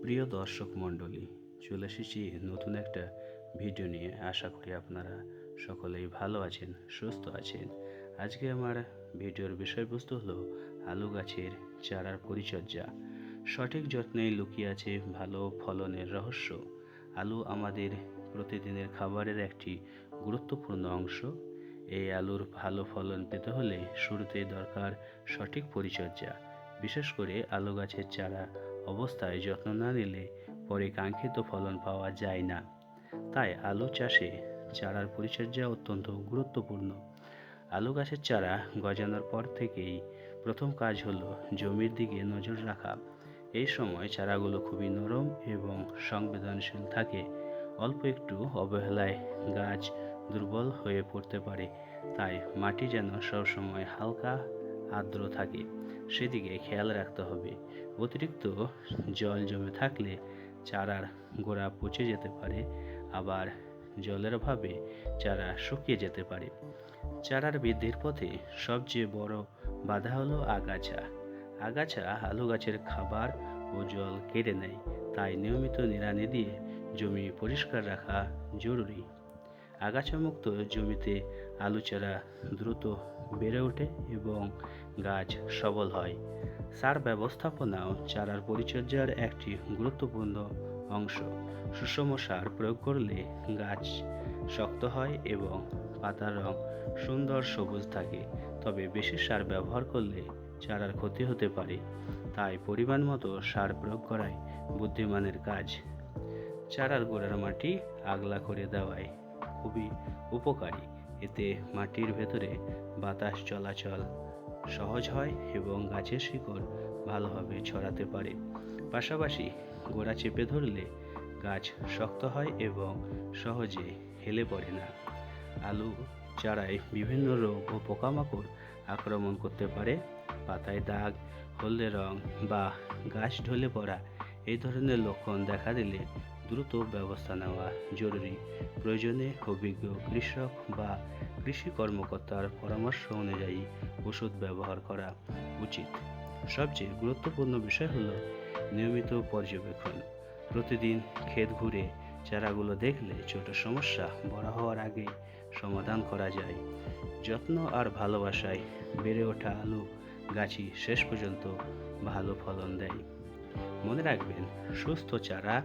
প্রিয় দর্শক মণ্ডলী, চলে এসেছি নতুন একটা ভিডিও নিয়ে। আশা করি আপনারা সকলেই ভালো আছেন, সুস্থ আছেন। আজকে আমার ভিডিওর বিষয়বস্তু হলো আলু গাছের চারার পরিচর্যা। সঠিক যত্নেই লুকিয়ে আছে ভালো ফলনের রহস্য। আলু আমাদের প্রতিদিনের খাবারের একটি গুরুত্বপূর্ণ অংশ। এই আলুর ভালো ফলন পেতে হলে শুরুতেই দরকার সঠিক পরিচর্যা। বিশেষ করে আলু গাছের চারা অবস্থায় যত্ন না নিলে পরে কাঙ্ক্ষিত ফলন পাওয়া যায় না। তাই আলু চাষে চারার পরিচর্যা অত্যন্ত গুরুত্বপূর্ণ। আলু গাছের চারা গজানোর পর থেকেই প্রথম কাজ হলো জমির দিকে নজর রাখা। এই সময় চারাগুলো খুবই নরম এবং সংবেদনশীল থাকে। অল্প একটু অবহেলায় গাছ দুর্বল হয়ে পড়তে পারে। তাই মাটি যেন সবসময় হালকা আর্দ্র থাকে, সেদিকে খেয়াল রাখতে হবে। অতিরিক্ত জল জমে থাকলে চারার গোড়া পচে যেতে পারে, আবার জলের অভাবে চারা শুকিয়ে যেতে পারে। চারার বৃদ্ধির পথে সবচেয়ে বড় বাধা হলো আগাছা। আগাছা আলু গাছের খাবার ও জল কেড়ে নেয়, তাই নিয়মিত নিড়ানি দিয়ে জমি পরিষ্কার রাখা জরুরি। আগাছামুক্ত জমিতে আলু চারা দ্রুত বেড়ে ওঠে এবং গাছ সবল হয়। সার ব্যবস্থাপনাও চারার পরিচর্যার একটি গুরুত্বপূর্ণ অংশ। সুষম সার প্রয়োগ করলে গাছ শক্ত হয় এবং পাতার রং সুন্দর সবুজ থাকে। তবে বেশি সার ব্যবহার করলে চারার ক্ষতি হতে পারে, তাই পরিমাণ মতো সার প্রয়োগ করাই বুদ্ধিমানের কাজ। চারার গোড়ার মাটি আগলা করে দেওয়ায় খুবই উপকারী। এতে মাটির ভেতরে বাতাস চলাচল সহজ হয় এবং গাছের শিকড় ভালোভাবে ছড়াতে পারে। পাশাপাশি গোড়া চেপে ধরলে গাছ শক্ত হয় এবং সহজে হেলে পড়ে না। আলু চারায় বিভিন্ন রোগ ও পোকামাকড় আক্রমণ করতে পারে। পাতায় দাগ, হলদে রং বা গাছ ঢলে পড়া এই ধরনের লক্ষণ দেখা দিলে দ্রুত ব্যবস্থা নেওয়া জরুরি। প্রয়োজনে অভিজ্ঞ কৃষক বা কৃষি কর্মকর্তার পরামর্শ অনুযায়ী ওষুধ ব্যবহার করা উচিত। সবচেয়ে গুরুত্বপূর্ণ বিষয় হলো নিয়মিত পর্যবেক্ষণ। প্রতিদিন ক্ষেত ঘুরে চারাগুলো দেখলে ছোট সমস্যা বড় হওয়ার আগে সমাধান করা যায়। যত্ন আর ভালোবাসায় বেড়ে ওঠা আলু গাছই শেষ পর্যন্ত ভালো ফলন দেয়। মনে রাখবেন, সুস্থ চারা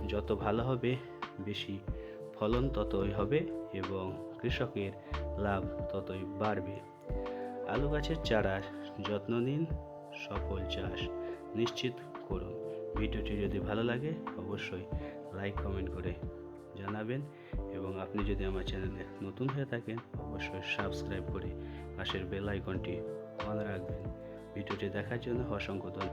যত ভালো হবে, বেশি ফলন ততই হবে এবং কৃষকের লাভ ততই বাড়বে। আলু গাছের চারার যত্ন নিন, সফল চাষ নিশ্চিত করুন। ভিডিওটি যদি ভালো লাগে অবশ্যই লাইক কমেন্ট করে জানাবেন এবং আপনি যদি আমার চ্যানেলে নতুন হয়ে থাকেন অবশ্যই সাবস্ক্রাইব করে পাশের বেল আইকনটি অন রাখবেন। ভিডিওটি দেখার জন্য অসংখ্য ধন্যবাদ।